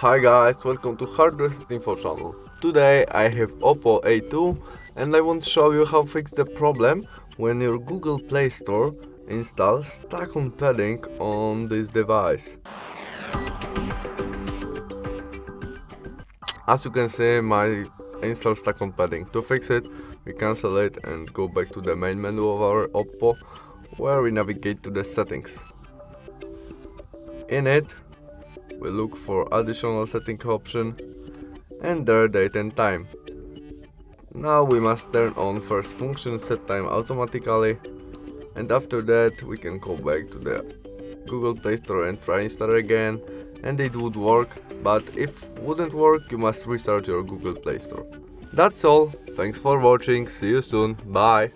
Hi guys, welcome to Hardware Info channel. Today I have OPPO A2 and I want to show you how to fix the problem when your Google Play Store installs stack-on padding on this device. As you can see, my install stack-on padding. To fix it, we cancel it and go back to the main menu of our OPPO, where we navigate to the settings. In it, we look for additional setting option and there date and time. Now we must turn on first function set time automatically, and after that we can go back to the Google Play Store and try install again, and it would work, but if wouldn't work you must restart your Google Play Store. That's all, thanks for watching, see you soon, bye!